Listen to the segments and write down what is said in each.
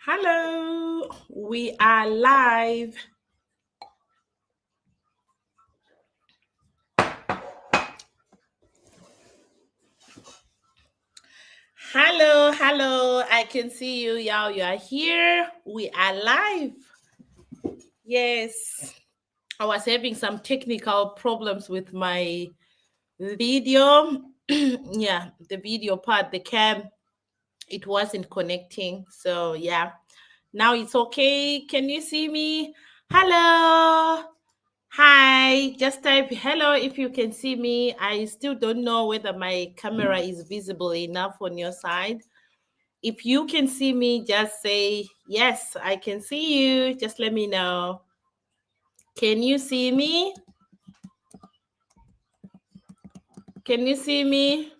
Hello, we are live. Hello, I can see you, y'all. You are here. We are live. Yes, I was having some technical problems with my video. Yeah, the video part, the cam, it wasn't connecting. So, yeah, now it's okay. Can you see me? Hello. Hi, just type hello if you can see me. I still don't know whether my camera is visible enough on your side. If you can see me, just say yes, I can see you. Just let me know. Can you see me? Can you see me?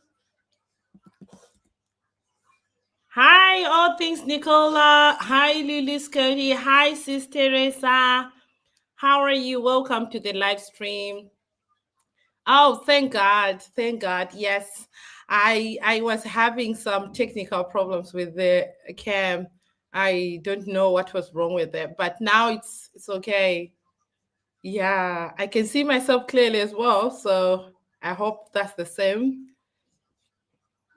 Hi, all things Nicola. Hi, Lily Scotty. Hi, Sis Teresa. How are you? Welcome to the live stream. Oh, thank God. Thank God. Yes. I was having some technical problems with the cam. I don't know what was wrong with it, but now it's okay. Yeah, I can see myself clearly as well, so I hope that's the same.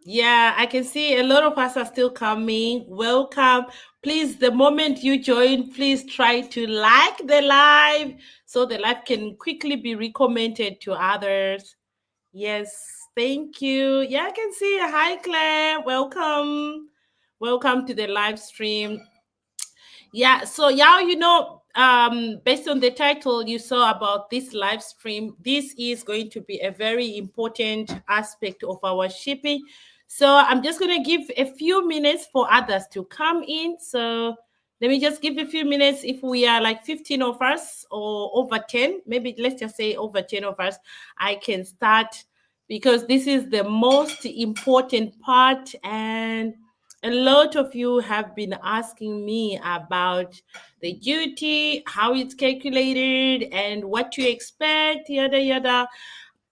Yeah, I can see a lot of us are still coming. Welcome. Please, the moment you join, please try to like the live so the live can quickly be recommended to others. Yes, thank you. Yeah, I can see. Hi, Claire. Welcome. Welcome to the live stream. Yeah, so yeah, based on the title you saw about this live stream, this is going to be a very important aspect of our shipping. So I'm just going to give a few minutes for others to come in. So let me just give a few minutes. If we are like 15 of us or over 10, maybe let's just say over 10 of us, I can start because this is the most important part. And a lot of you have been asking me about the duty, how it's calculated, and what to expect, yada yada.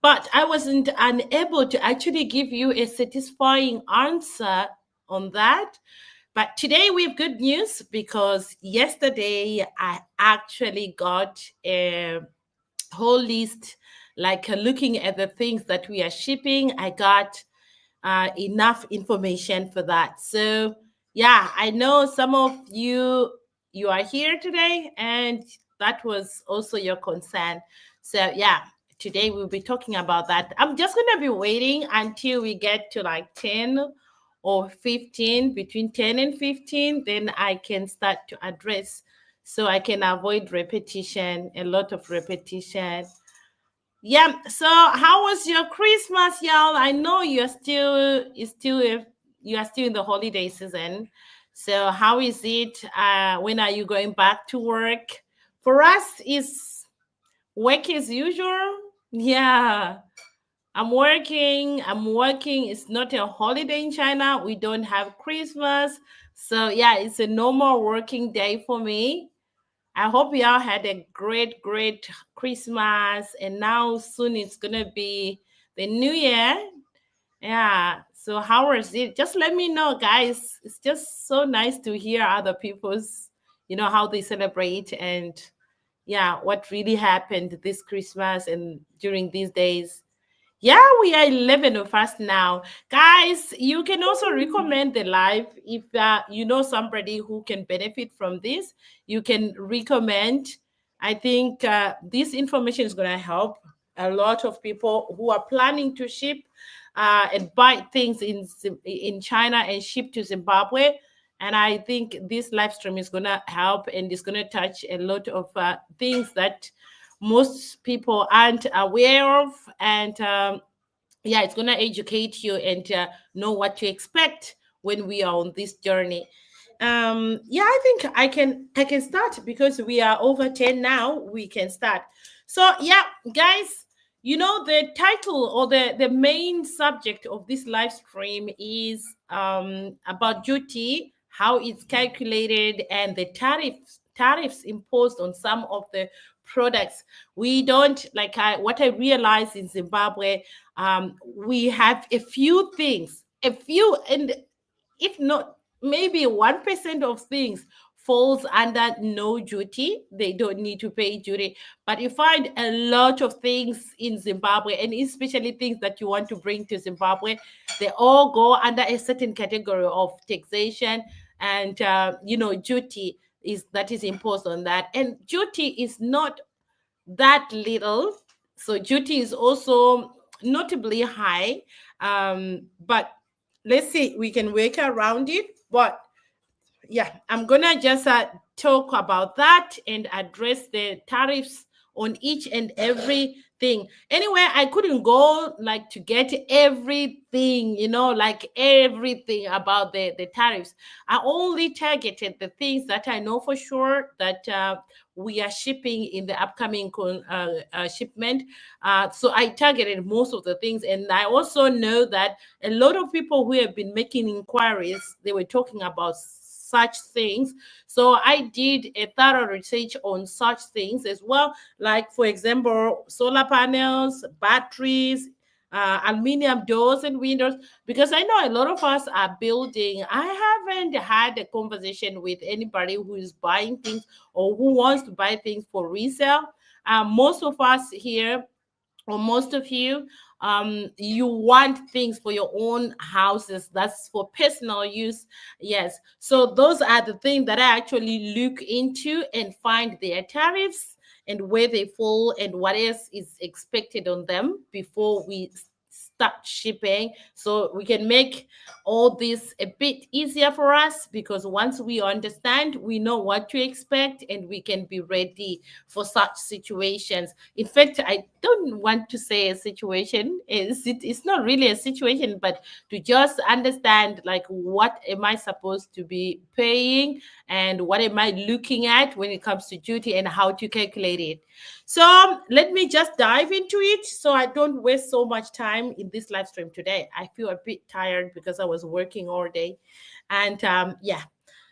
But I wasn't unable to actually give you a satisfying answer on that. But today we have good news because yesterday I actually got a whole list, like looking at the things that we are shipping. I got enough information for that. So yeah, I know some of you are here today, and that was also your concern. So yeah, today we'll be talking about that. I'm just gonna be waiting until we get to like 10 or 15, between 10 and 15, then I can start to address so I can avoid repetition, a lot of repetition. Yeah. So how was your Christmas, y'all? I know you are still in the holiday season. So how is it? When are you going back to work? For us, is work as usual. Yeah. I'm working. I'm working. It's not a holiday in China. We don't have Christmas. So yeah, it's a normal working day for me. I hope y'all had a great Christmas. And now soon it's gonna be the new year. Yeah. So how was it? Just let me know, guys. It's just so nice to hear other people's, how they celebrate and yeah, what really happened this Christmas and during these days. Yeah, we are 11 of us now. Guys, you can also recommend the live if you know somebody who can benefit from this. You can recommend. I think this information is going to help a lot of people who are planning to ship and buy things in China and ship to Zimbabwe. And I think this live stream is going to help and it's going to touch a lot of things that most people aren't aware of. And yeah, it's going to educate you and know what to expect when we are on this journey. Yeah, I think I can start because we are over 10 now. We can start. So yeah, guys, the title or the main subject of this live stream is about duty, how it's calculated, and the tariffs imposed on some of the products. We don't like what I realized in Zimbabwe. We have a few things, and if not maybe 1% of things falls under no duty. They don't need to pay duty. But you find a lot of things in Zimbabwe, and especially things that you want to bring to Zimbabwe, they all go under a certain category of taxation, and duty is imposed on that. And duty is not that little. So duty is also notably high. But let's see, we can work around it. But yeah, I'm gonna just talk about that and address the tariffs on each and everything. Anyway, I couldn't go like to get everything, like everything about the tariffs. I only targeted the things that I know for sure that we are shipping in the upcoming shipment. So I targeted most of the things, and I also know that a lot of people who have been making inquiries, they were talking about such things. So I did a thorough research on such things as well, like, for example, solar panels, batteries, aluminum doors and windows, because I know a lot of us are building. I haven't had a conversation with anybody who is buying things or who wants to buy things for resale. Most of us here, or most of you, you want things for your own houses. That's for personal use. Yes, so those are the things that I actually look into and find their tariffs and where they fall and what else is expected on them before we start shipping, so we can make all this a bit easier for us, because once we understand, we know what to expect and we can be ready for such situations. In fact, I don't want to say a situation. It's not really a situation, but to just understand, like, what am I supposed to be paying and what am I looking at when it comes to duty and how to calculate it. So let me just dive into it so I don't waste so much time in this live stream today. I feel a bit tired because I was working all day. And yeah,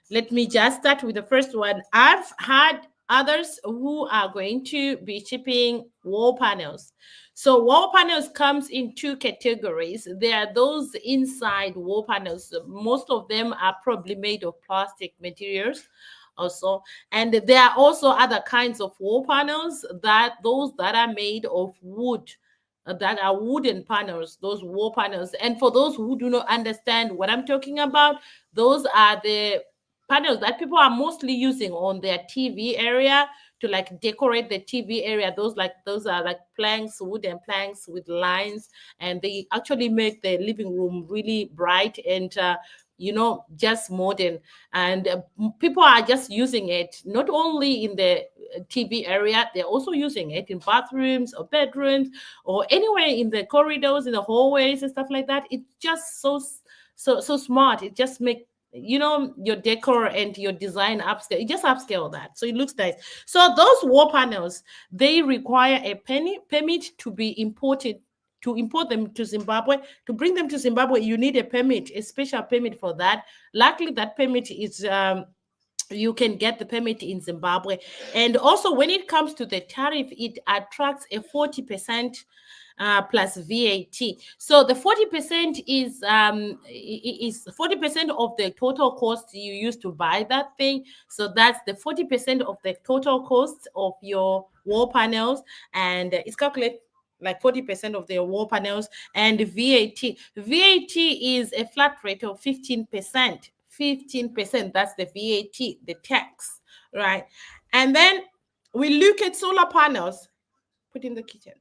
let me just start with the first one. I've had others who are going to be shipping wall panels. So wall panels comes in two categories. There are those inside wall panels. Most of them are probably made of plastic materials also. And there are also other kinds of wall panels, that those that are made of wood, that are wooden panels, those wall panels. And for those who do not understand what I'm talking about, those are the panels that people are mostly using on their TV area to like decorate the TV area. Those are like planks, wooden planks with lines, and they actually make the living room really bright and just modern. And people are just using it not only in the TV area, they're also using it in bathrooms or bedrooms or anywhere in the corridors, in the hallways and stuff like that. It's just so smart. It just make your decor and your design upscale. It just upscale that, so it looks nice. So those wall panels, they require a permit to be imported. To import them to Zimbabwe, to bring them to Zimbabwe, you need a permit, a special permit for that. Luckily, that permit is you can get the permit in Zimbabwe. And also, when it comes to the tariff, it attracts a 40% plus VAT. So the 40% is 40% of the total cost you used to buy that thing. So that's the 40% of the total cost of your wall panels, and it's calculated like 40% of the wall panels. And VAT. VAT is a flat rate of 15%. 15%, that's the VAT, the tax, right? And then we look at solar panels. Put in the kitchen.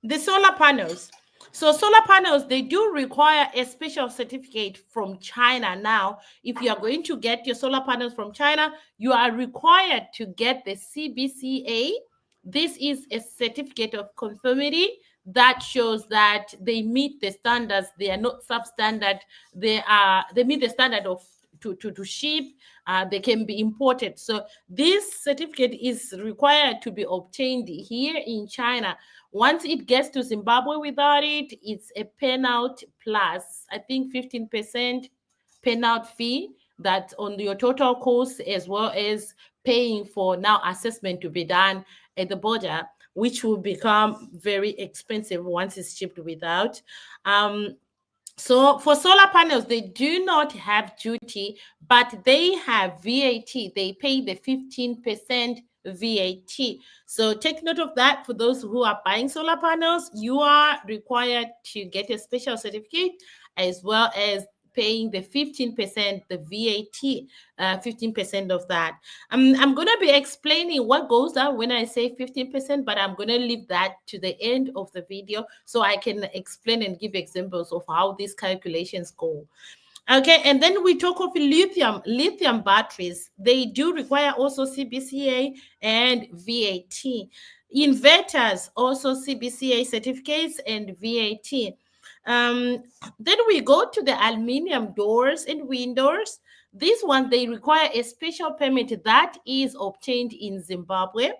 The solar panels. So solar panels, they do require a special certificate from China now. If you are going to get your solar panels from China, you are required to get the CBCA. This is a certificate of conformity that shows that they meet the standards. They are not substandard. They meet the standard of to ship. They can be imported. So this certificate is required to be obtained here in China. Once it gets to Zimbabwe without it, it's a penalty plus, I think, 15% penalty fee that's on your total cost, as well as paying for now assessment to be done at the border, which will become very expensive once it's shipped without. Um, So for solar panels, they do not have duty, but they have VAT. They pay the 15% VAT. So take note of that. For those who are buying solar panels, you are required to get a special certificate as well as paying the 15%, the VAT, 15% of that. I'm going to be explaining what goes on when I say 15%, but I'm going to leave that to the end of the video so I can explain and give examples of how these calculations go. Okay, and then we talk of lithium batteries. They do require also CBCA and VAT. Inverters also CBCA certificates and VAT. Then we go to the aluminium doors and windows. This one, they require a special permit that is obtained in Zimbabwe.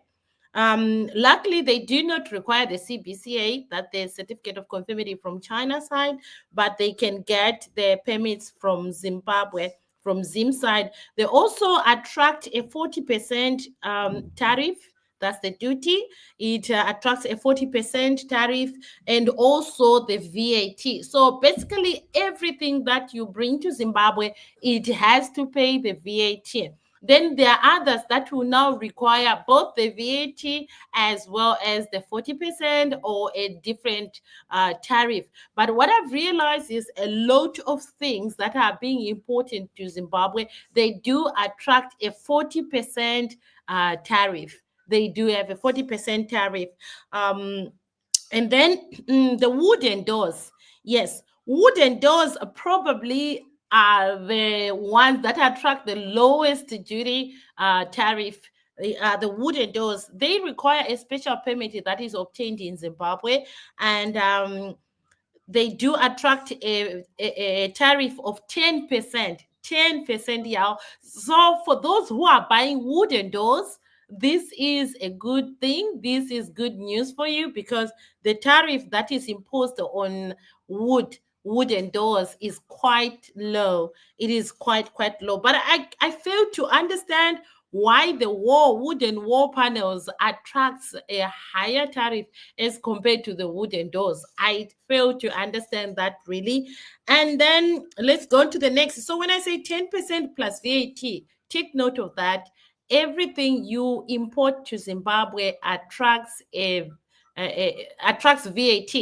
Luckily, they do not require the CBCA, that the certificate of conformity from China side, but they can get the permits from Zimbabwe, from Zim side. They also attract a 40% tariff. That's the duty. It attracts a 40% tariff and also the VAT. So basically, everything that you bring to Zimbabwe, it has to pay the VAT. Then there are others that will now require both the VAT as well as the 40% or a different tariff. But what I've realized is a lot of things that are being imported to Zimbabwe, they do attract a 40% tariff. They do have a 40% tariff. Um, and then the wooden doors. Yes, wooden doors probably are the ones that attract the lowest duty tariff. The wooden doors, they require a special permit that is obtained in Zimbabwe, and they do attract a tariff of 10%. 10%, yeah. So for those who are buying wooden doors, this is a good thing. This is good news for you because the tariff that is imposed on wooden doors is quite low. It is quite low. But I fail to understand why the wooden wall panels attracts a higher tariff as compared to the wooden doors. I fail to understand that really. And then let's go to the next. So when I say 10% plus VAT, take note of that. Everything you import to Zimbabwe attracts attracts VAT.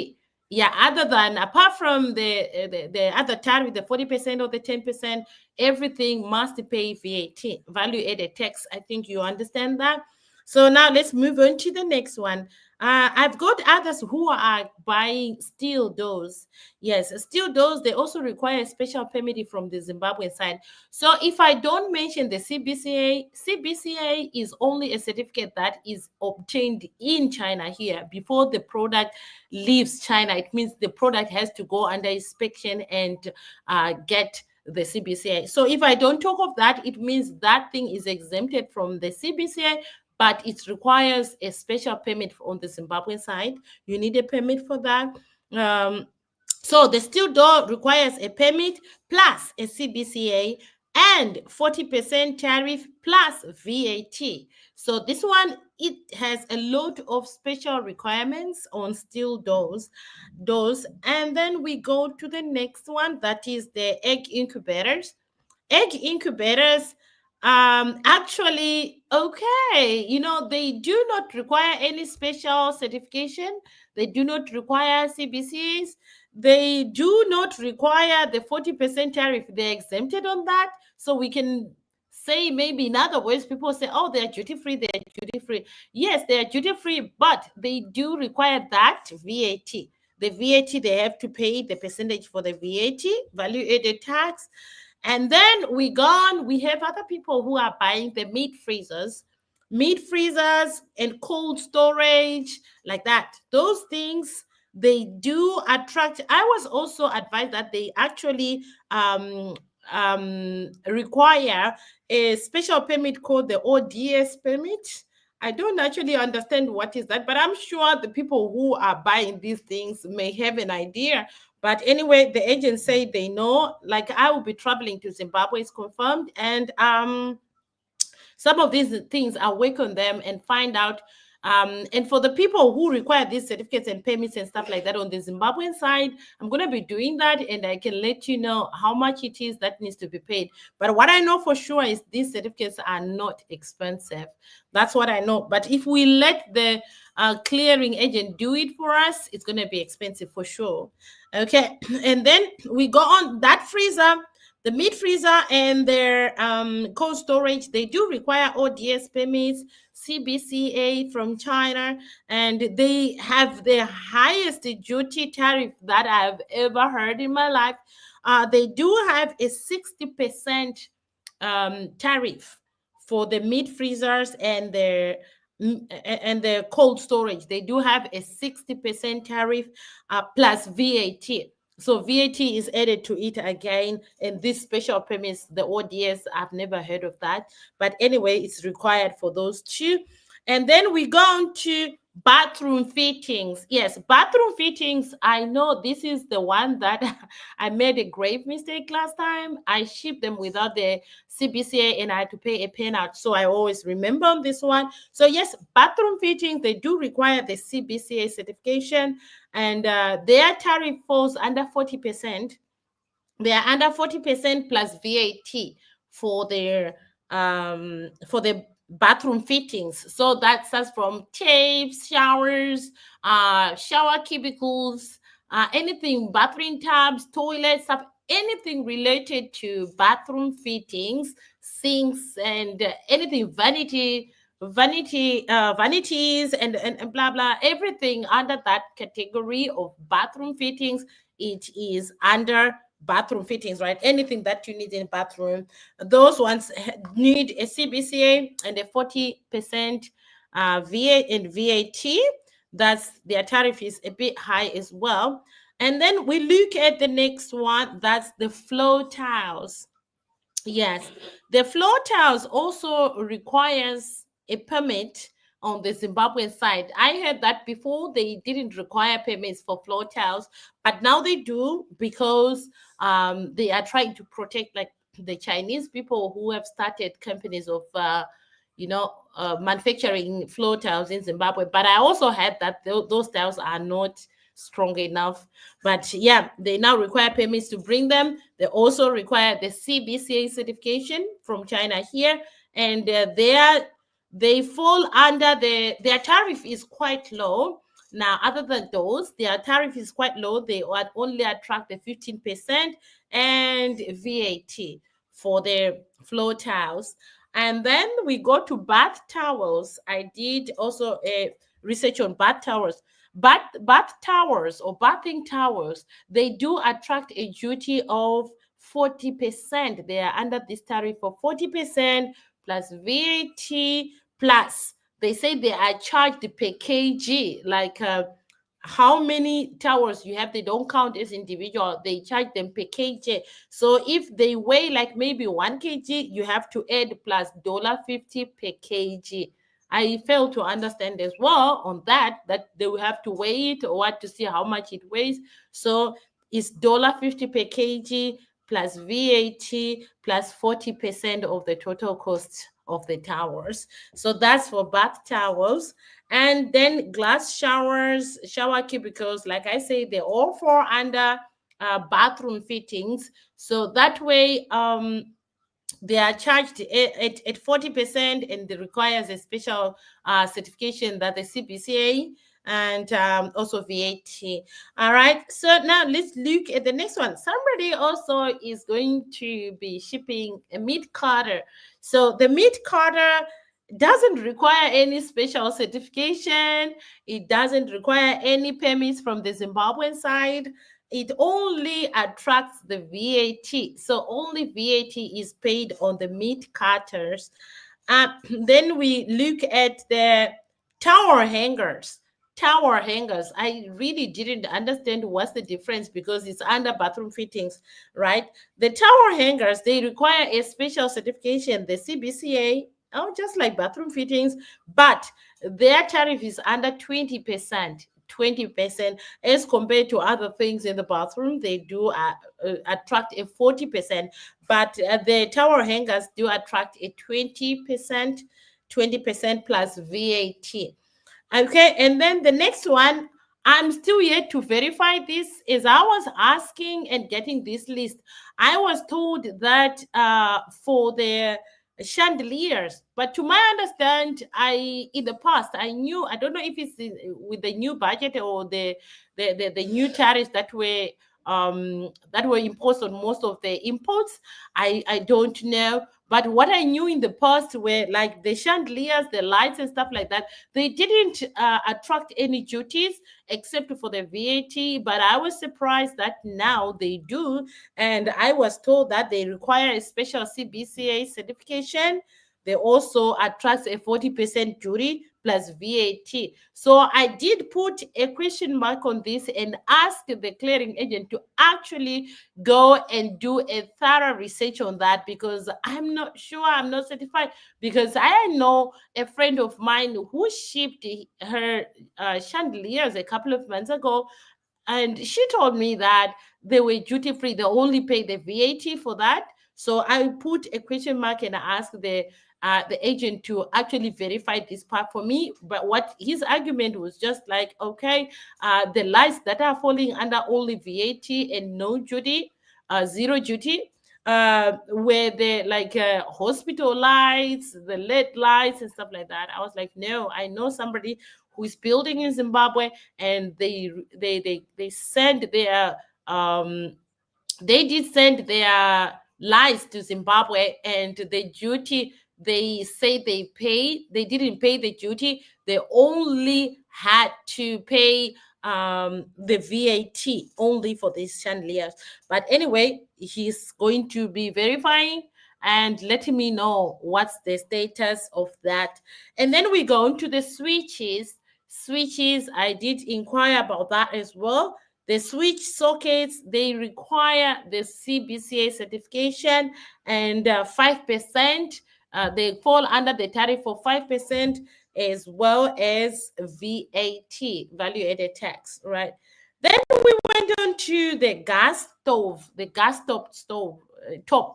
Yeah, other than apart from the other tariff, the 40% or the 10%, everything must pay VAT, value added tax. I think you understand that. So now let's move on to the next one. I've got others who are buying steel doors. Yes, steel doors, they also require a special permit from the Zimbabwe side. So if I don't mention the CBCA, CBCA is only a certificate that is obtained in China here before the product leaves China. It means the product has to go under inspection and get the CBCA. So if I don't talk of that, it means that thing is exempted from the CBCA, but it requires a special permit on the Zimbabwean side. You need a permit for that. So the steel door requires a permit plus a CBCA and 40% tariff plus VAT. So this one, it has a lot of special requirements on steel doors. And then we go to the next one, that is the egg incubators. Egg incubators, actually, okay, they do not require any special certification. They do not require CBCs. They do not require the 40% tariff. They're exempted on that. So we can say, maybe in other words, people say, oh, they're duty free, they're duty free. Yes, they're duty free, but they do require that VAT. The VAT, they have to pay the percentage for the VAT, value added tax. And then we have other people who are buying the meat freezers and cold storage, like that. Those things, they do attract. I was also advised that they actually require a special permit called the ODS permit. I don't actually understand what is that, but I'm sure the people who are buying these things may have an idea. But anyway, the agents say they know. Like, I will be traveling to Zimbabwe, it's confirmed, and some of these things I'll work on them and find out And for the people who require these certificates and permits and stuff like that on the Zimbabwean side, I'm going to be doing that, and I can let you know how much it is that needs to be paid. But what I know for sure is these certificates are not expensive. That's what I know. But if we let the clearing agent do it for us, it's going to be expensive for sure. Okay. And then we go on that freezer. The meat freezer and their cold storage, they do require ODS permits, CBCA from China, and they have the highest duty tariff that I've ever heard in my life. They do have a 60% tariff for the meat freezers and their cold storage. They do have a 60% tariff plus VAT. So VAT is added to it again, and this special permits, the ODS, I've never heard of that. But anyway, it's required for those two. And then we go on to bathroom fittings. Yes, bathroom fittings. I know this is the one that I made a grave mistake last time. I shipped them without the CBCA and I had to pay a penalty. So I always remember on this one. So yes, bathroom fittings, they do require the CBCA certification, and their tariff falls under 40%. They are under 40% plus VAT for the bathroom fittings. So that starts from tapes, showers, shower cubicles, anything, bathroom tubs, toilets, stuff, anything related to bathroom fittings, sinks, and anything vanities and blah blah, everything under that category of bathroom fittings, it is under bathroom fittings, right? Anything that you need in bathroom, those ones need a CBCA and a 40% VA and VAT. That's their tariff is a bit high as well. And then we look at the next one, that's the floor tiles. Yes, the floor tiles also requires a permit on the Zimbabwean side. I heard that before they didn't require permits for floor tiles, but now they do, because they are trying to protect like the Chinese people who have started companies of manufacturing floor tiles in Zimbabwe. But I also heard that those tiles are not strong enough. But yeah, they now require permits to bring them. They also require the CBCA certification from China here, and they fall under their tariff is quite low. Now, other than those, their tariff is quite low. They only attract the 15% and VAT for their floor tiles. And then we go to bath towels. I did also a research on bath towels. Bath towers or bathing towels, they do attract a duty of 40%. They are under this tariff for 40% plus VAT, plus they say they are charged per kg, like how many towers you have. They don't count as individual, they charge them per kg. So if they weigh like maybe 1 kg, you have to add plus $50 per kg. I fail to understand as well on that they will have to weigh it or what to see how much it weighs. So it's $50 per kg plus VAT plus 40% of the total cost of the towers. So that's for bath towels. And then glass showers, shower cubicles, like I say, they all fall under bathroom fittings. So that way, they are charged at 40%, and it requires a special certification, that the CBCA and also VAT. All right, so now let's look at the next one. Somebody also is going to be shipping a meat cutter. So the meat cutter doesn't require any special certification. It doesn't require any permits from the Zimbabwean side. It only attracts the VAT. So only VAT is paid on the meat cutters. Then we look at the tower hangers. Tower hangers, I really didn't understand what's the difference, because it's under bathroom fittings, right? The tower hangers, they require a special certification, the CBCA, just like bathroom fittings, but their tariff is under 20%. 20% as compared to other things in the bathroom. They do attract a 40%, but the tower hangers do attract a 20% plus VAT. Okay, and then the next one, I'm still yet to verify this. Is I was asking and getting this list. I was told that for the chandeliers, but to my understand, I in the past I knew, I don't know if it's with the new budget or the new tariffs that were imposed on most of the imports. I don't know. But what I knew in the past were like the chandeliers, the lights and stuff like that. They didn't attract any duties except for the VAT, but I was surprised that now they do. And I was told that they require a special CBCA certification. They also attract a 40% duty plus VAT. So I did put a question mark on this and ask the clearing agent to actually go and do a thorough research on that, because I'm not sure, I'm not certified. Because I know a friend of mine who shipped her chandeliers a couple of months ago, and she told me that they were duty free. They only pay the VAT for that. So I put a question mark and I asked the agent to actually verify this part for me. But what his argument was just like, okay, the lights that are falling under only VAT and no duty, zero duty, where the like hospital lights, the LED lights and stuff like that. I was like, no, I know somebody who is building in Zimbabwe, and they send their they did send their lies to Zimbabwe, and the duty they say they didn't pay the duty. They only had to pay the VAT only for these chandeliers. But anyway, he's going to be verifying and letting me know what's the status of that. And then we go into the switches. Switches, I did inquire about that as well. The switch sockets, they require the CBCA certification, and 5%, they fall under the tariff for 5%, as well as VAT, value added tax, right? Then we went on to the gas stove, the gas stove,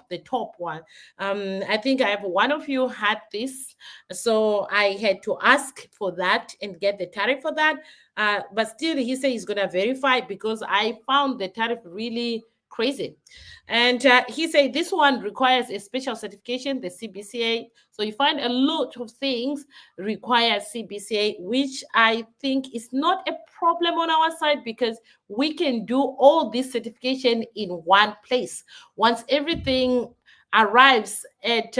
the top one. I think I have one of you had this, so I had to ask for that and get the tariff for that. But still, he said he's gonna verify, because I found the tariff really crazy. And he said this one requires a special certification, the CBCA. So you find a lot of things require CBCA, which I think is not a problem on our side, because we can do all this certification in one place. Once everything arrives at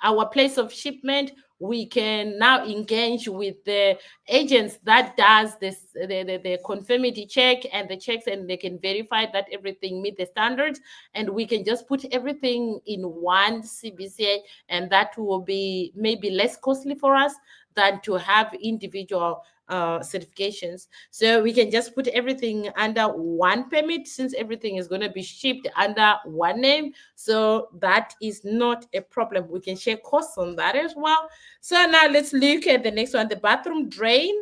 our place of shipment, we can now engage with the agents that does this the conformity check and the checks, and they can verify that everything meet the standards, and we can just put everything in one CBCA, and that will be maybe less costly for us than to have individual certifications. So we can just put everything under one permit, since everything is going to be shipped under one name. So that is not a problem. We can share costs on that as well. So now let's look at the next one, the bathroom drain.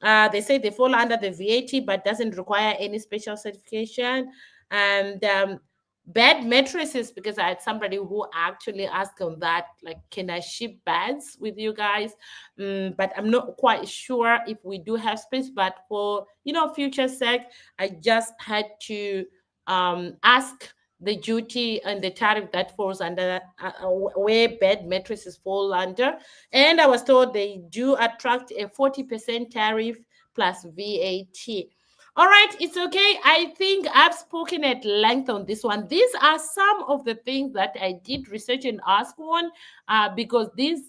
They say they fall under the VAT but doesn't require any special certification. And bed mattresses, because I had somebody who actually asked on that, like, can I ship beds with you guys? But I'm not quite sure if we do have space. But for future sake, I just had to ask the duty and the tariff that falls under where bed mattresses fall under. And I was told they do attract a 40% tariff plus VAT. All right, it's okay. I think I've spoken at length on this one. These are some of the things that I did research and ask on, because these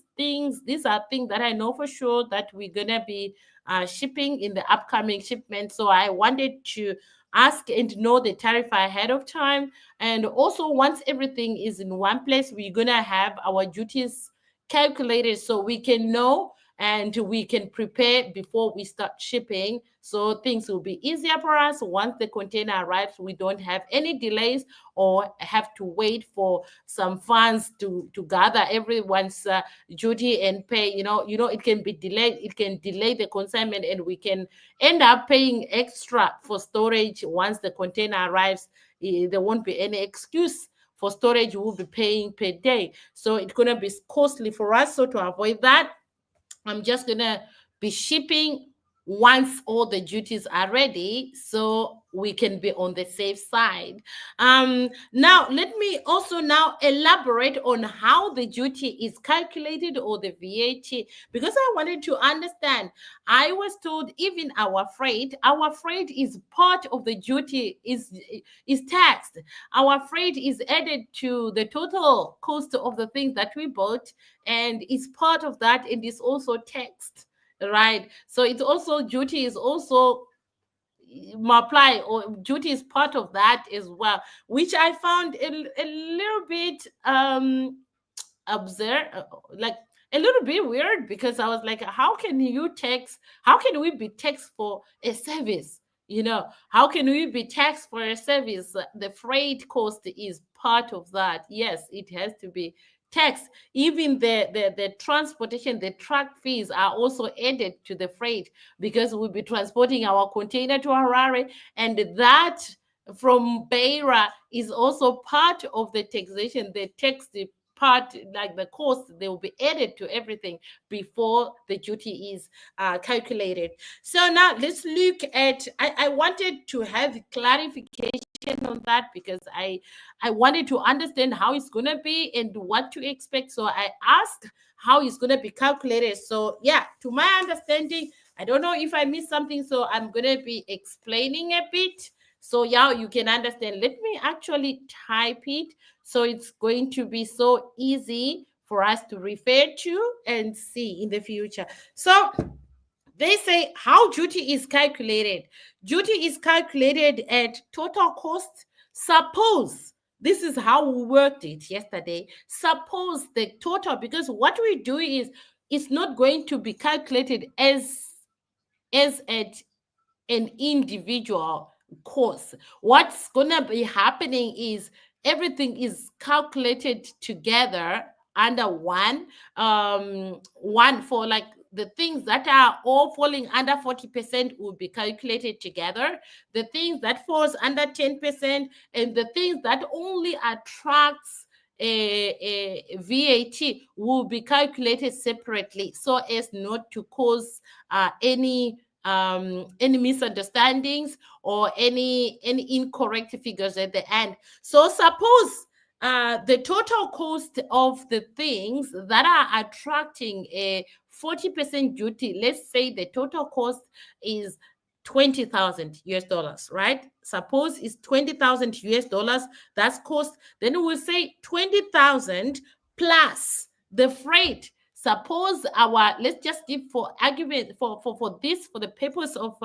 are things that I know for sure that we're gonna be shipping in the upcoming shipment. So I wanted to ask and know the tariff ahead of time. And also, once everything is in one place, we're gonna have our duties calculated, so we can know and we can prepare before we start shipping, so things will be easier for us. Once the container arrives, we don't have any delays or have to wait for some funds to gather everyone's duty and pay. It can be delayed, it can delay the consignment, and we can end up paying extra for storage. Once the container arrives, there won't be any excuse for storage. We'll be paying per day, so it's going to be costly for us. So to avoid that, I'm just gonna be shipping once all the duties are ready, so we can be on the safe side. Now let me also now elaborate on how the duty is calculated, or the VAT, because I wanted to understand. I was told even our freight is part of the duty, is taxed. Our freight is added to the total cost of the things that we bought, and is part of that, and is also taxed, right? So it's also, duty is also apply, or duty is part of that as well, which I found a little bit observe like a little bit weird, because I was like, how can we be taxed for a service? How can we be taxed for a service? The freight cost is part of that. Yes, it has to be taxed. Even the transportation, the truck fees are also added to the freight, because we'll be transporting our container to Harare, and that from Beira is also part of the taxation. The tax, the part, like the cost, they will be added to everything before the duty is calculated. So now let's look at, I wanted to have clarification on that, because I wanted to understand how it's going to be and what to expect. So I asked how it's going to be calculated. So yeah, to my understanding, I don't know if I missed something, so I'm going to be explaining a bit, so yeah, you can understand. Let me actually type it, so it's going to be so easy for us to refer to and see in the future. So they say how duty is calculated. Duty is calculated at total cost. Suppose, this is how we worked it yesterday. Suppose the total, because what we do is, it's not going to be calculated as an individual course. What's gonna be happening is everything is calculated together under one, for like the things that are all falling under 40% will be calculated together. The things that falls under 10%, and the things that only attracts a VAT will be calculated separately, so as not to cause any misunderstandings or any incorrect figures at the end. So suppose the total cost of the things that are attracting a 40% duty, let's say the total cost is 20,000 US dollars, right? Suppose it's 20,000 US dollars, that's cost. Then we'll say 20,000 plus the freight. Suppose let's just give, for argument, for this, for the purpose of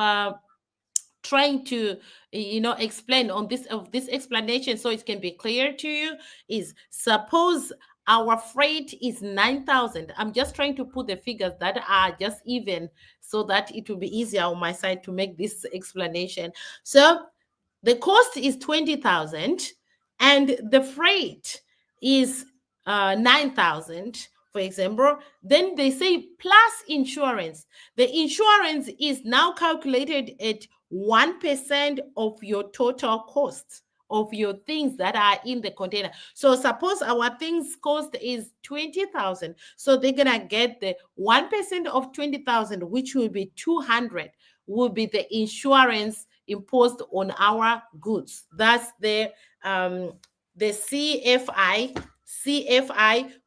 trying to explain on this explanation, so it can be clear to you, is suppose our freight is 9,000. I'm just trying to put the figures that are just even, so that it will be easier on my side to make this explanation. So the cost is 20,000, and the freight is 9,000, for example. Then they say plus insurance. The insurance is now calculated at 1% of your total cost of your things that are in the container. So suppose our things cost is 20,000. So they're gonna get the 1% of 20,000, which will be 200, will be the insurance imposed on our goods. That's the CFI,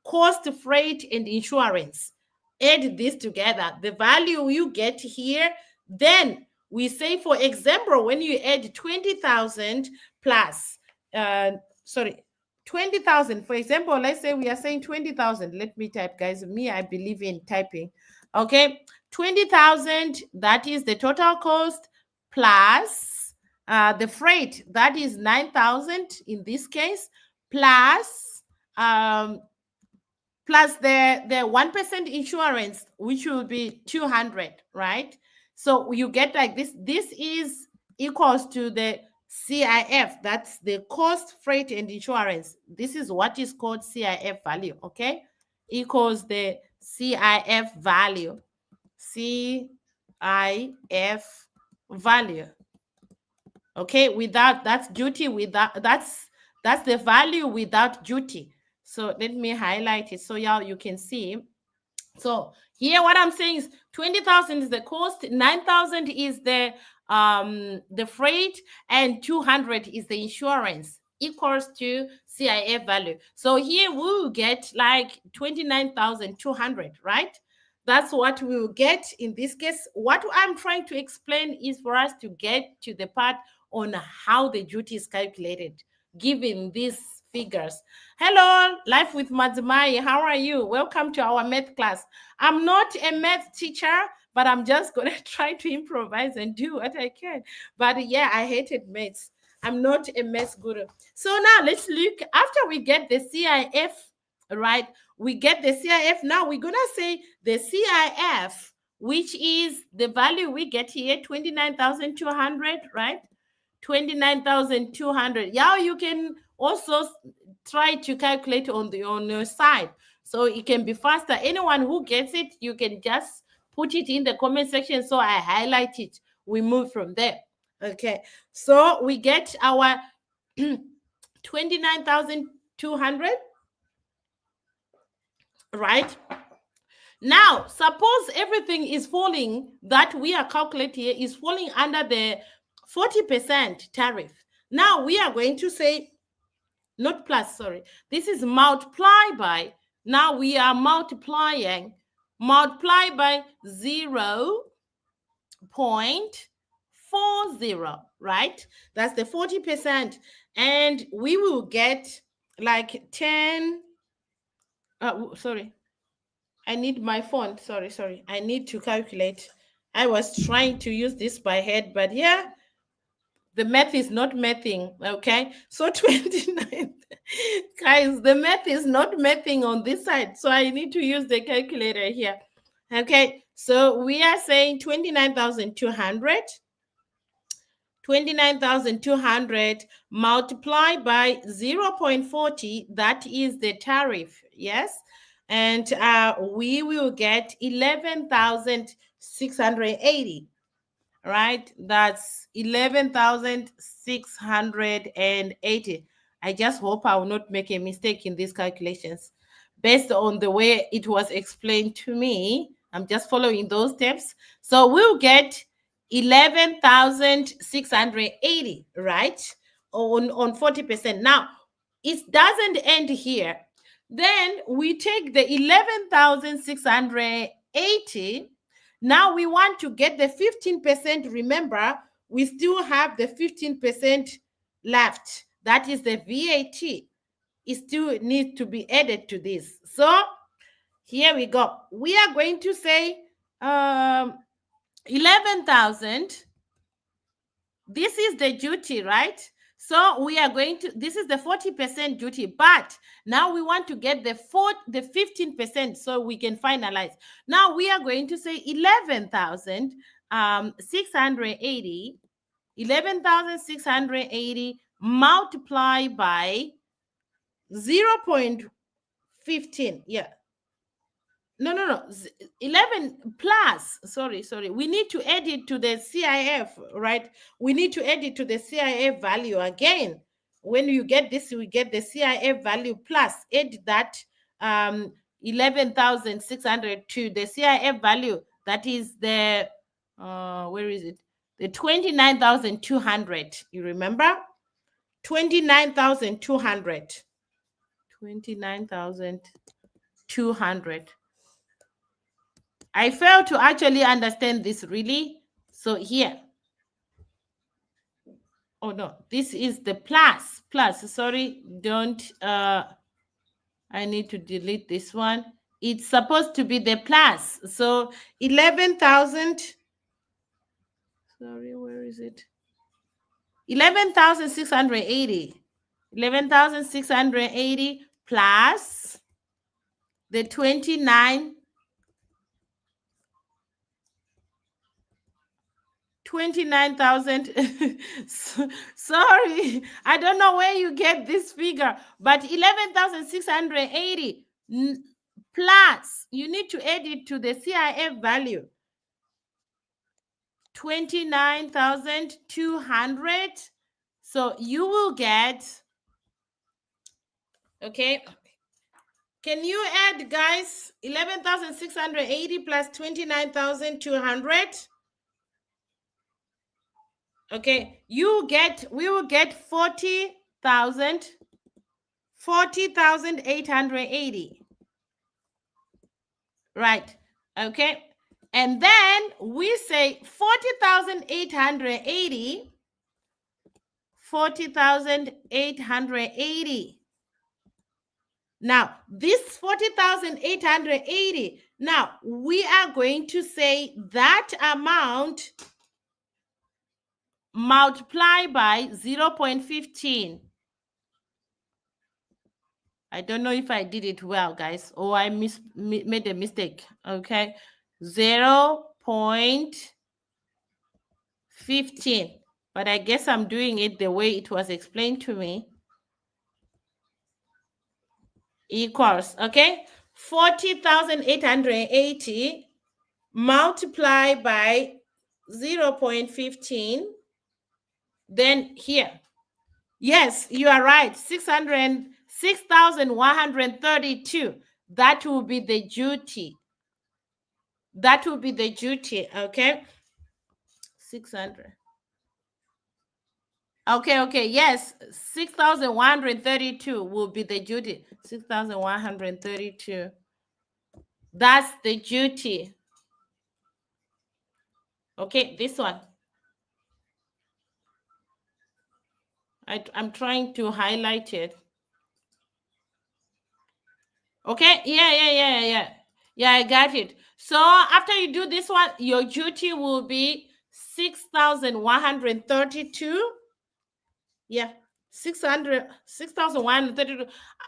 cost, freight, and insurance. Add this together, the value you get here. Then we say, for example, when you add 20,000 plus, 20,000, for example, let's say we are saying 20,000. Let me type, guys. I believe in typing. Okay, 20,000, that is the total cost, plus the freight, that is 9,000 in this case, plus plus the 1% insurance, which will be 200, right? So you get like this. This is equals to the CIF. That's the cost, freight, and insurance. This is what is called CIF value, okay? Equals the CIF value. CIF value. Okay, without, that's duty, without, that's the value without duty. So let me highlight it so y'all you can see. So here what I'm saying is 20,000 is the cost, 9,000 is the freight, and 200 is the insurance, equals to CIF value. So here we will get like 29,200, right? That's what we will get in this case. What I'm trying to explain is for us to get to the part on how the duty is calculated, given these figures. Hello, Life with Madzimai. How are you? Welcome to our math class. I'm not a math teacher, but I'm just going to try to improvise and do what I can. But yeah, I hated maths. I'm not a maths guru. So now let's look. After we get the CIF, right? We get the CIF. Now we're going to say the CIF, which is the value we get here, 29,200, right? 29,200. Yeah, you can also try to calculate on your side, so it can be faster. Anyone who gets it, you can just put it in the comment section, so I highlight it. We move from there. Okay, so we get our 29,200, right? Now suppose everything is falling, that we are calculating here is falling under the 40% tariff. Now we are going to say, not plus, sorry, this is multiply by, now we are multiplying, multiply by 0.40, right? That's the 40%, and we will get like 10, sorry, I need my phone, sorry, I need to calculate. I was trying to use this by head, but yeah, the math is not mathing, okay? So 29, guys, the math is not mathing on this side, so I need to use the calculator here. Okay, so we are saying 29,200. 29,200 multiplied by 0.40, that is the tariff, yes? And we will get 11,680, right? That's 11,680. I just hope I will not make a mistake in these calculations. Based on the way it was explained to me, I'm just following those steps. So we'll get 11,680, right? On 40%. Now, it doesn't end here. Then we take the 11,680. Now we want to get the 15%. Remember, we still have the 15% left. That is the VAT. It still needs to be added to this. So here we go. We are going to say 11,000. This is the duty, right? So we are going to, this is the 40% duty, but now we want to get the 15%, so we can finalize. Now we are going to say 11,680, 11,680 multiplied by 0.15. Yeah. No. 11 plus, sorry. We need to add it to the CIF, right? We need to add it to the CIF value again. When you get this, we get the CIF value plus add that 11,600 to the CIF value. That is the, where is it? The 29,200. You remember? 29,200. 29,200. I failed to actually understand this, really. So here, oh no, this is the plus, sorry, don't, I need to delete this one. It's supposed to be the plus. So 11,000, sorry, where is it? 11,680. 11,680 plus the 29,000. Sorry, I don't know where you get this figure, but 11,680 plus, you need to add it to the CIF value, 29,200. So you will get, okay, Can you add, guys, 11,680 plus 29,200? Okay, we will get 40,880. Right. Okay. And then we say 40,880. 40,880. Now, this 40,880, now we are going to say that amount multiply by 0.15. I don't know if I did it well, guys, or I made a mistake. Okay. 0.15. But I guess I'm doing it the way it was explained to me. Equals, okay? 40,880 multiplied by 0.15. Then here. Yes, you are right. 6,132. That will be the duty. That will be the duty, okay? 600. Okay, yes. 6,132 will be the duty. 6,132. That's the duty. Okay, this one. I'm trying to highlight it. Okay, yeah. Yeah, I got it. So after you do this one, your duty will be 6,132. Yeah, 6,132.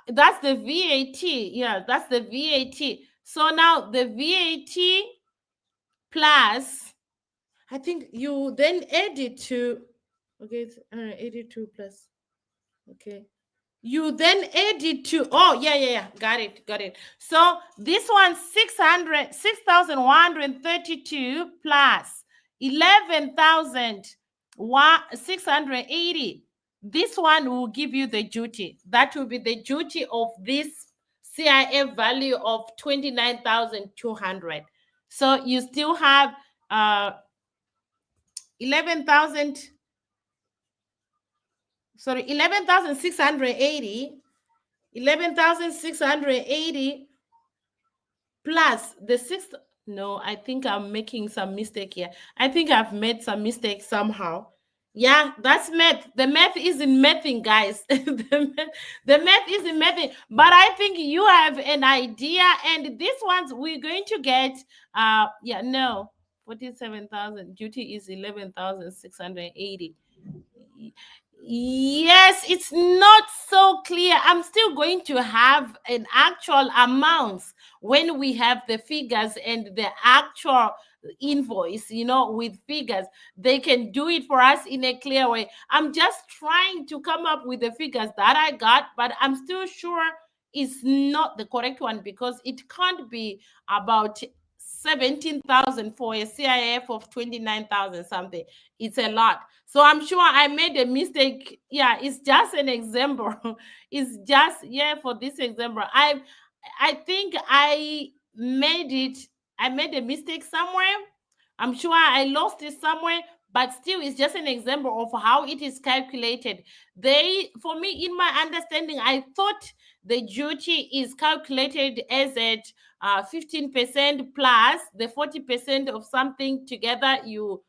That's the VAT. Yeah, that's the VAT. So now the VAT plus, I think you then add it to, okay, it's 82 plus, okay. You then add it to, oh, yeah. Got it. So this one, 6,132 plus 11,680. This one will give you the duty. That will be the duty of this CIF value of 29,200. So you still have 11,680. 11,680 plus the 6. No, I think I'm making some mistake here. I think I've made some mistake somehow. Yeah, that's math. The math isn't mathing, guys. the math isn't mathing. But I think you have an idea. And these ones we're going to get, 47,000. Duty is 11,680. Yes, it's not so clear. I'm still going to have an actual amounts when we have the figures and the actual invoice, with figures. They can do it for us in a clear way. I'm just trying to come up with the figures that I got, but I'm still sure it's not the correct one because it can't be about 17,000 for a CIF of 29,000 something. It's a lot. So I'm sure I made a mistake. Yeah, it's just an example. It's just, for this example. I think I made a mistake somewhere. I'm sure I lost it somewhere, but still it's just an example of how it is calculated. For me, in my understanding, I thought the duty is calculated as at 15% plus the 40% of something together you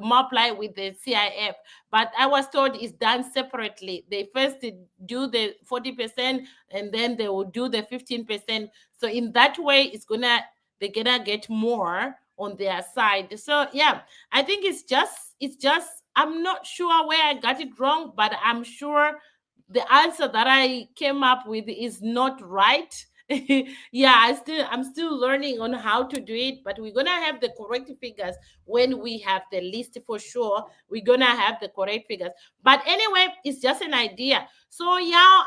multiply with the CIF. But I was told it's done separately. They first do the 40% and then they will do the 15%. So in that way, they're gonna get more on their side. So yeah, I think it's just I'm not sure where I got it wrong, but I'm sure the answer that I came up with is not right. Yeah, I'm still learning on how to do it, but we're gonna have the correct figures when we have the list for sure. We're gonna have the correct figures. But anyway, it's just an idea. So yeah,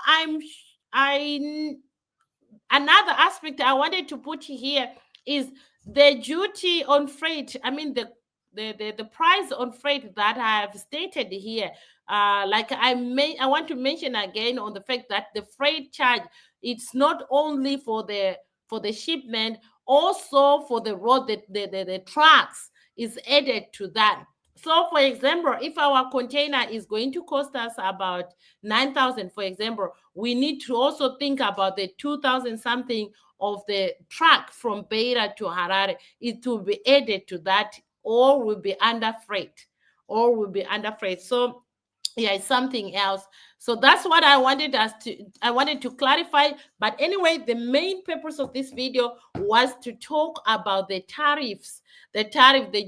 another aspect I wanted to put here is the duty on freight. I mean, the the price on freight that I have stated here. Like I want to mention again on the fact that the freight charge, it's not only for the shipment, also for the road, the trucks is added to that. So, for example, if our container is going to cost us about 9,000, for example, we need to also think about the 2,000 something of the truck from Beira to Harare. It will be added to that, or will be under freight, or will be under freight. So yeah, it's something else. So that's what I wanted to clarify. But anyway, the main purpose of this video was to talk about the tariffs, the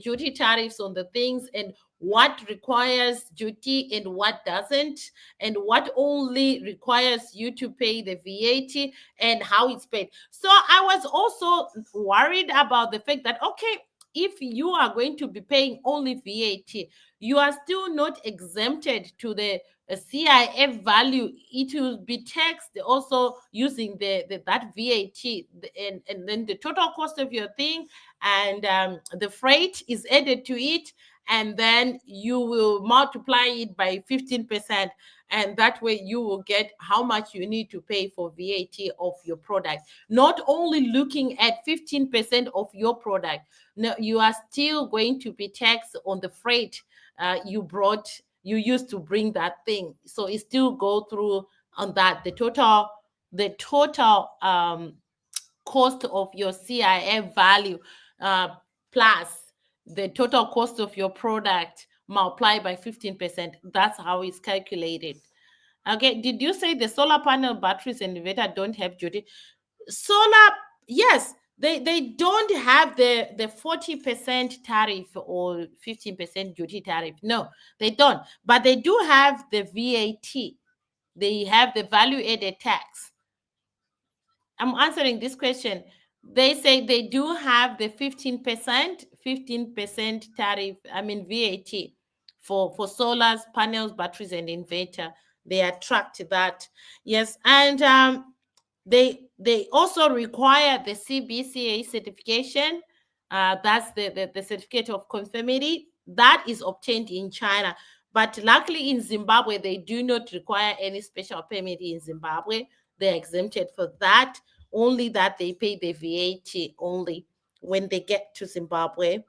duty tariffs on the things, and what requires duty and what doesn't, and what only requires you to pay the VAT, and how it's paid. So I was also worried about the fact that, okay, if you are going to be paying only VAT, you are still not exempted to the CIF value. It will be taxed also using that VAT, and then the total cost of your thing, and the freight is added to it, and then you will multiply it by 15%, and that way you will get how much you need to pay for VAT of your product. Not only looking at 15% of your product, no, you are still going to be taxed on the freight you used to bring that thing. So it still go through on that, the total cost of your CIF value, uh, plus the total cost of your product multiplied by 15%. That's how it's calculated. Okay, did you say the solar panel, batteries, and inverter don't have duty? Solar, yes, they don't have the 40% tariff or 15% duty tariff. No, they don't. But they do have the VAT. They have the value added tax. I'm answering this question. They say they do have the 15% tariff, I mean VAT, for solars, panels, batteries, and inverter. They attract that. Yes, and they also require the CBCA certification. That's the certificate of conformity that is obtained in China. But luckily in Zimbabwe, they do not require any special permit in Zimbabwe. They're exempted for that, only that they pay the VAT only when they get to Zimbabwe.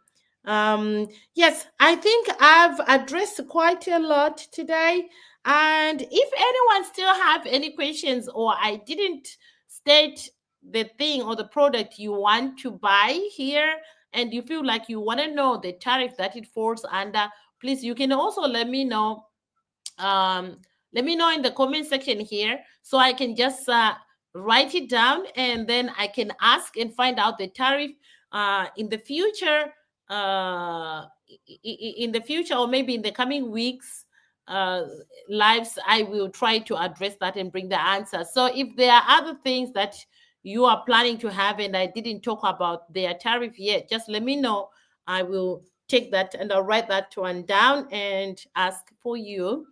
Yes, I think I've addressed quite a lot today. And if anyone still have any questions, or I didn't state the thing or the product you want to buy here, and you feel like you want to know the tariff that it falls under, please, you can also um let me know in the comment section here, so I can just write it down, and then I can ask and find out the tariff in the future, in the future, or maybe in the coming weeks lives. I will try to address that and bring the answer. So if there are other things that you are planning to have and I didn't talk about their tariff yet, just let me know. I will take that and I'll write that one down and ask for you.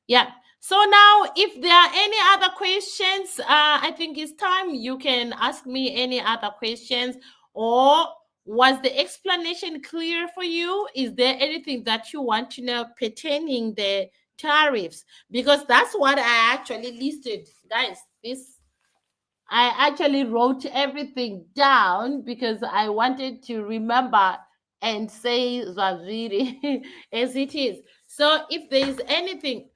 Yeah. So now, if there are any other questions, I think it's time you can ask me any other questions. Or was the explanation clear for you? Is there anything that you want to know pertaining the tariffs? Because that's what I actually listed, guys. I actually wrote everything down because I wanted to remember and say Zwaziri as it is. So if there is anything,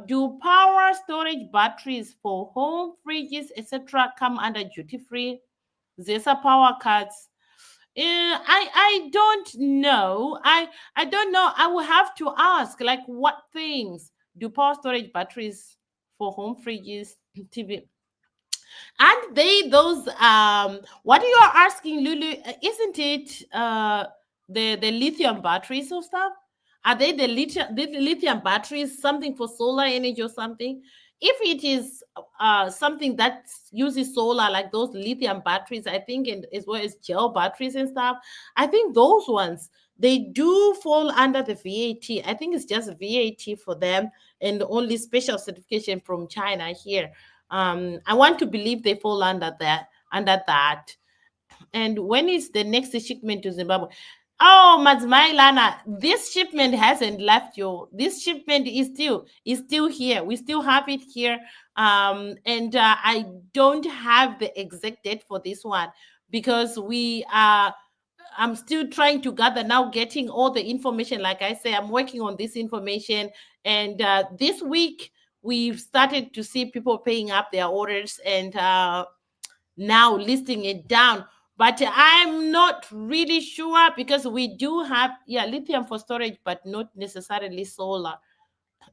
do power storage batteries for home fridges, etc., come under duty free? ZESA power cards. I don't know. I don't know. I will have to ask, like, what things do power storage batteries for home fridges, TV, and they those what you are asking, Lulu, isn't it the lithium batteries or stuff? Are they the lithium batteries, something for solar energy or something? If it is something that uses solar, like those lithium batteries, I think, and as well as gel batteries and stuff, I think those ones, they do fall under the VAT. I think it's just VAT for them, and only special certification from China here. I want to believe they fall under that. And when is the next shipment to Zimbabwe? Oh, Mazmailana, this shipment hasn't left you. This shipment is still here. We still have it here. And I don't have the exact date for this one because we are. I'm still trying to gather now, getting all the information. Like I say, I'm working on this information, and this week we've started to see people paying up their orders, and now listing it down. But I'm not really sure because we do have, yeah, lithium for storage, but not necessarily solar.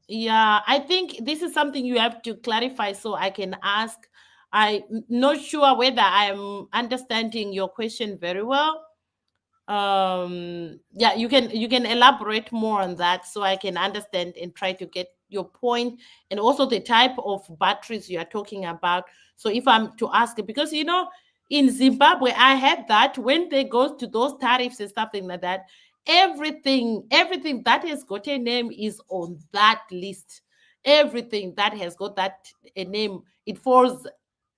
Yeah, I think this is something you have to clarify so I can ask. I'm not sure whether I'm understanding your question very well. Yeah, you can elaborate more on that so I can understand and try to get your point, and also the type of batteries you are talking about. So if I'm to ask, because in Zimbabwe I had that when they go to those tariffs and something like that, everything that has got a name is on that list. Everything that has got that a name, it falls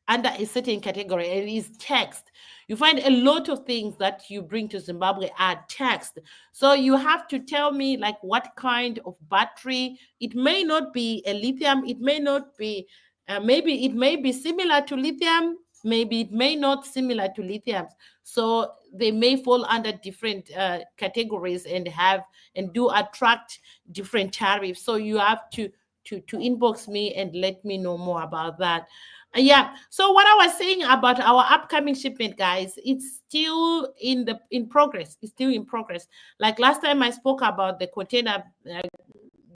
under a certain category and is taxed. You find a lot of things that you bring to Zimbabwe are taxed. So you have to tell me like what kind of battery. It may not be a lithium, it may not be, maybe it may be similar to lithium, maybe it may not similar to lithium. So they may fall under different categories and have and do attract different tariffs. So you have to inbox me and let me know more about that. Yeah. So what I was saying about our upcoming shipment, guys, it's still in progress. It's still in progress. Like last time I spoke about the container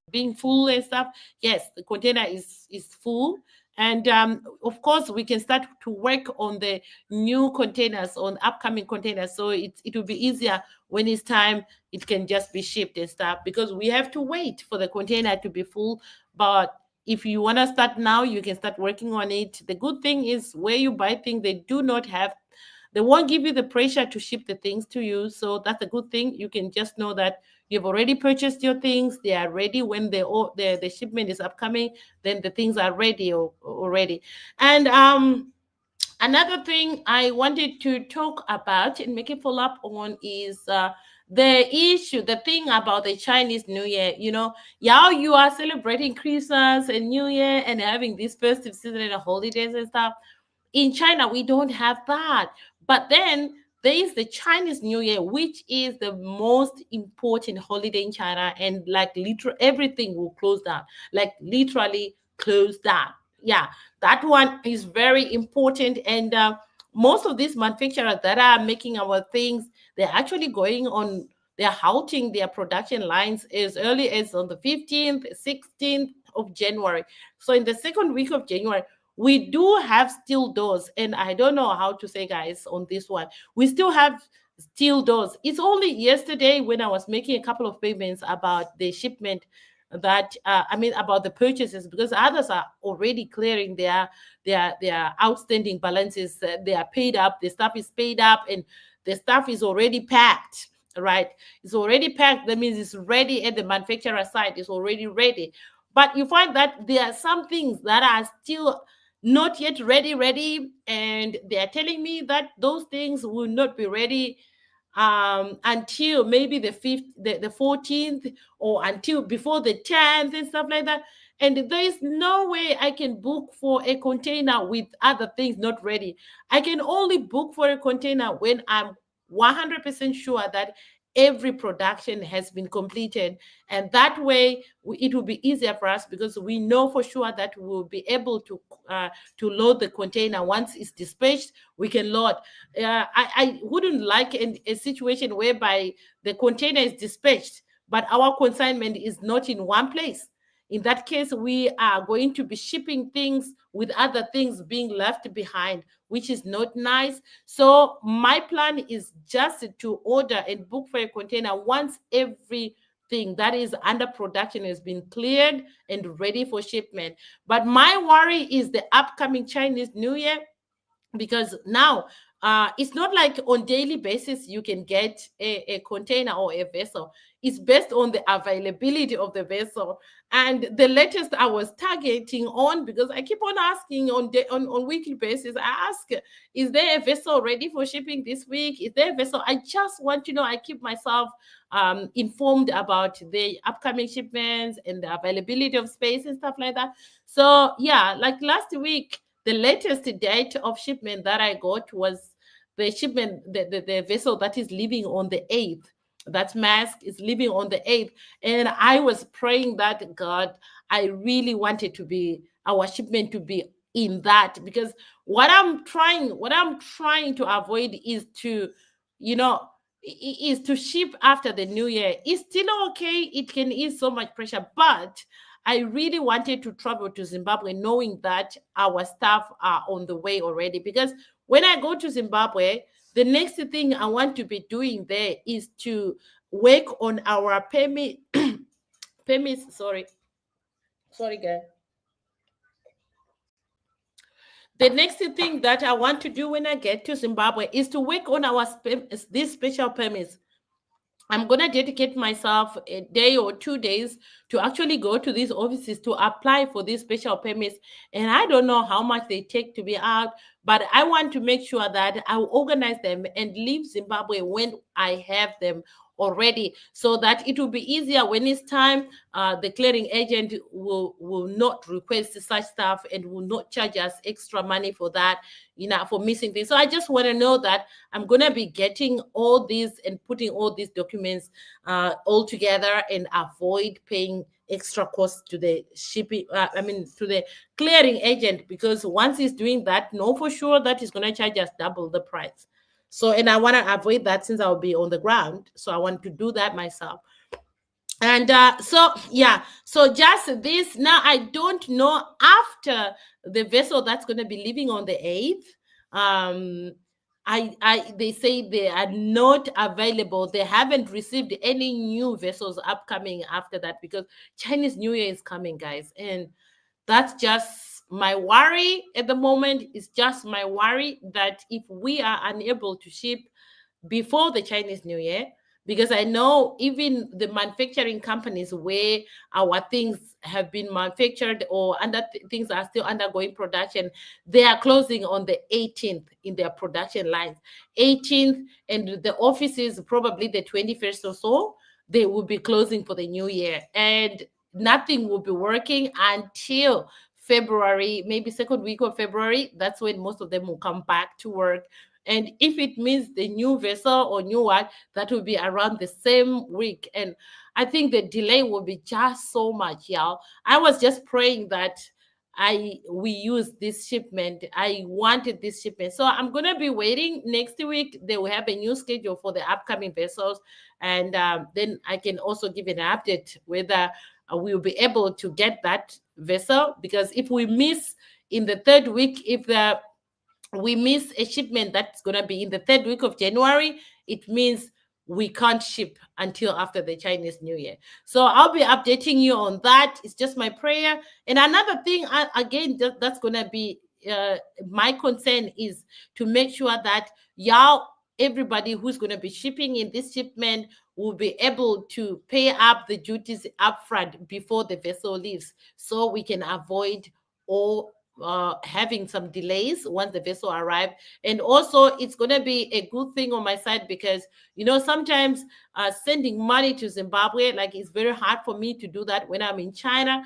being full and stuff. Yes, the container is full, and of course we can start to work on the new containers, on upcoming containers. So it will be easier when it's time. It can just be shipped and stuff because we have to wait for the container to be full. But if you want to start now, you can start working on it. The good thing is where you buy things, they won't give you the pressure to ship the things to you. So that's a good thing. You can just know that you've already purchased your things. They are ready when the shipment is upcoming. Then the things are ready already. And another thing I wanted to talk about and make a follow up on is the thing about the Chinese New Year. Yeah, you are celebrating Christmas and New Year and having this festive season and holidays and stuff. In China, we don't have that. But then there is the Chinese New Year, which is the most important holiday in China, and like literally everything will close down, like literally close down. Yeah, that one is very important. And most of these manufacturers that are making our things, they're actually going on, they're halting their production lines as early as on the 15th, 16th of January. So in the second week of January, we do have steel doors, and I don't know how to say, guys, on this one, we still have steel doors. It's only yesterday when I was making a couple of payments about the shipment that about the purchases, because others are already clearing their outstanding balances. They are paid up, the stuff is paid up, and the stuff is already packed, right? It's already packed. That means it's ready at the manufacturer side. It's already ready. But you find that there are some things that are still not yet ready, and they are telling me that those things will not be ready until maybe the 5th, the 14th, or until before the 10th and stuff like that. And there is no way I can book for a container with other things not ready. I can only book for a container when I'm 100% sure that every production has been completed, and that way it will be easier for us because we know for sure that we will be able to load the container. Once it's dispatched, we can load. I wouldn't like a situation whereby the container is dispatched but our consignment is not in one place. In that case, we are going to be shipping things with other things being left behind, which is not nice. So my plan is just to order and book for a container once everything that is under production has been cleared and ready for shipment. But my worry is the upcoming Chinese New Year, because now It's not like on daily basis you can get a container or a vessel. It's based on the availability of the vessel. And the latest I was targeting on, because I keep on asking on weekly basis, I ask, is there a vessel ready for shipping this week? Is there a vessel? I just want to know. I keep myself informed about the upcoming shipments and the availability of space and stuff like that. So yeah, like last week, the latest date of shipment that I got was the shipment, the vessel that is leaving on the 8th. That mask is leaving on the 8th. And I was praying that, God, I really wanted to be our shipment to be in that, because what I'm trying to avoid is to, you know, is to ship after the new year. It's still okay. It can ease so much pressure, but I really wanted to travel to Zimbabwe knowing that our staff are on the way already. Because when I go to Zimbabwe, the next thing I want to be doing there is to work on our permits. Sorry, guys. The next thing that I want to do when I get to Zimbabwe is to work on these special permits. I'm going to dedicate myself a day or 2 days to actually go to these offices to apply for these special permits. And I don't know how much they take to be out, but I want to make sure that I will organize them and leave Zimbabwe when I have them already, so that it will be easier when it's time. The clearing agent will not request such stuff and will not charge us extra money for that, for missing things. So I just want to know that I'm going to be getting all these and putting all these documents all together and avoid paying extra costs to the shipping, to the clearing agent, because once he's doing that, know for sure that he's going to charge us double the price. So, and I want to avoid that since I'll be on the ground. So I want to do that myself. And so yeah, so just this. Now I don't know after the vessel that's going to be leaving on the 8th. I they say they are not available. They haven't received any new vessels upcoming after that, because Chinese New Year is coming, guys. And that's just my worry at the moment. It's just my worry that if we are unable to ship before the Chinese New Year, because I know even the manufacturing companies where our things have been manufactured or things are still undergoing production, they are closing on the 18th in their production lines. 18th, and the offices probably the 21st or so, they will be closing for the new year, and nothing will be working until February, maybe second week of February. That's when most of them will come back to work. And if it means the new vessel or new one, that will be around the same week. And I think the delay will be just so much, y'all. I was just praying that we use this shipment. I wanted this shipment. So I'm gonna be waiting. Next week they will have a new schedule for the upcoming vessels. And then I can also give an update whether we'll be able to get that vessel. Because if we miss in the third week, if we miss a shipment that's going to be in the third week of January, it means we can't ship until after the Chinese New Year. So I'll be updating you on that. It's just my prayer. And another thing, again, that's going to be my concern is to make sure that everybody who's going to be shipping in this shipment will be able to pay up the duties upfront before the vessel leaves, so we can avoid all having some delays once the vessel arrives. And also it's going to be a good thing on my side, because sometimes sending money to Zimbabwe, like, it's very hard for me to do that when I'm in China.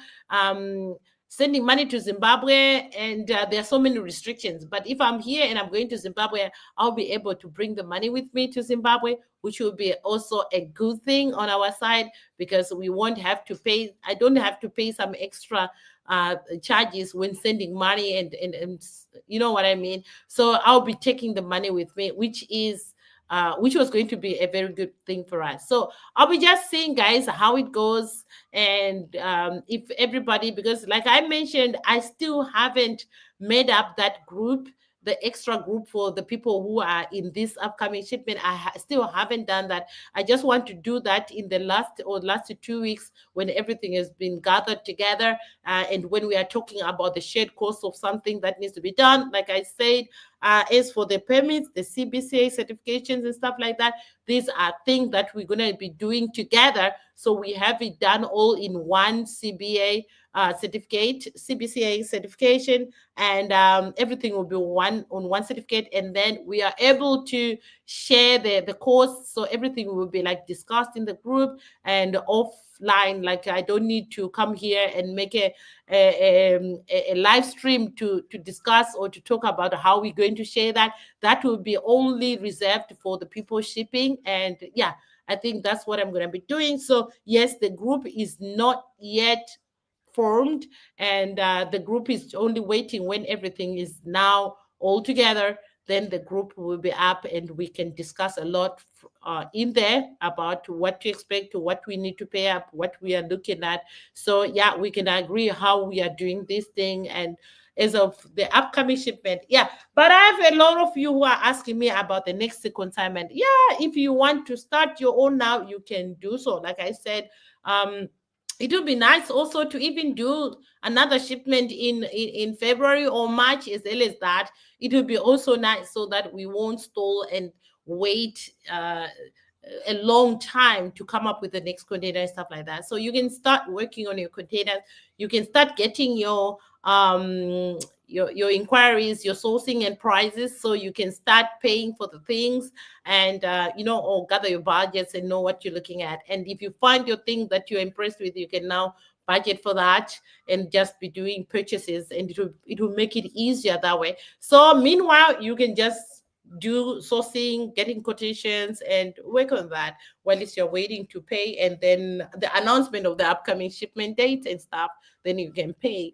Sending money to Zimbabwe, and there are so many restrictions. But if I'm here and I'm going to Zimbabwe, I'll be able to bring the money with me to Zimbabwe, which will be also a good thing on our side, because we won't have to pay. I don't have to pay some extra charges when sending money, and you know what I mean. So I'll be taking the money with me, which was going to be a very good thing for us. So I'll be just seeing, guys, how it goes. And if everybody, because like I mentioned, I still haven't made up that group the extra group for the people who are in this upcoming shipment. Still haven't done that. I just want to do that in the last 2 weeks when everything has been gathered together, and when we are talking about the shared cost of something that needs to be done. Like I said, as for the permits, the CBCA certifications and stuff like that, these are things that we're going to be doing together. So we have it done all in one CBCA certification, and everything will be one certificate, and then we are able to share the course. So everything will be like discussed in the group and offline. Like I don't need to come here and make a live stream to discuss or to talk about how we're going to share that. That will be only reserved for the people shipping. And yeah, I think that's what I'm going to be doing. So yes, the group is not yet formed, and the group is only waiting. When everything is now all together, then the group will be up and we can discuss a lot in there about what to expect, what we need to pay up, what we are looking at. So yeah, we can agree how we are doing this thing. And as of the upcoming shipment, yeah. But I have a lot of you who are asking me about the next consignment. Yeah, if you want to start your own now, you can do so. Like I said, it would be nice also to even do another shipment in February or March, as well as that. It would be also nice so that we won't stall and wait a long time to come up with the next container and stuff like that. So you can start working on your containers. You can start getting your inquiries, your sourcing and prices, so you can start paying for the things, and or gather your budgets and know what you're looking at. And if you find your thing that you're impressed with, you can now budget for that and just be doing purchases, and it will make it easier that way. So meanwhile, you can just do sourcing, getting quotations, and work on that while you're waiting to pay, and then the announcement of the upcoming shipment dates and stuff, then you can pay.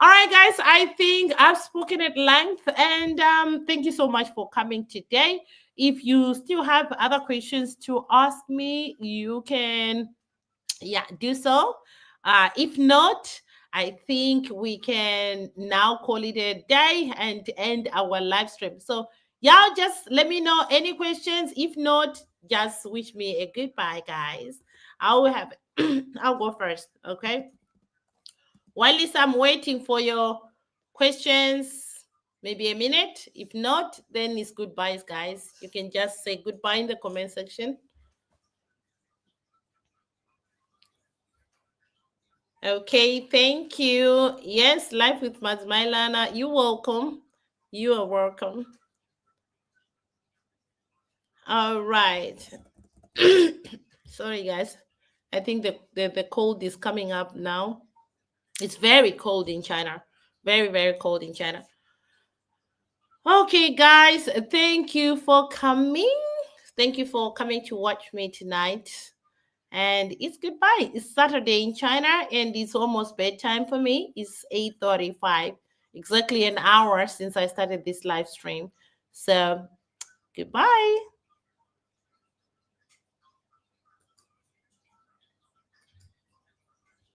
All right, guys, I think I've spoken at length, and thank you so much for coming today. If you still have other questions to ask me, you can, yeah, do so. If not, I think we can now call it a day and end our live stream. So y'all just let me know any questions. If not, just wish me a goodbye, guys. I will have I'll go first, okay? While I'm waiting for your questions, maybe a minute. If not, then it's goodbyes, guys. You can just say goodbye in the comment section. Okay, thank you. Yes, Life with Mazmailana. You're welcome. You are welcome. All right. Sorry, guys. I think the cold is coming up now. It's very cold in China. Very, very cold in China. Okay, guys. Thank you for coming. Thank you for coming to watch me tonight. And it's goodbye. It's Saturday in China, and it's almost bedtime for me. It's 8:35, exactly an hour since I started this live stream. So goodbye.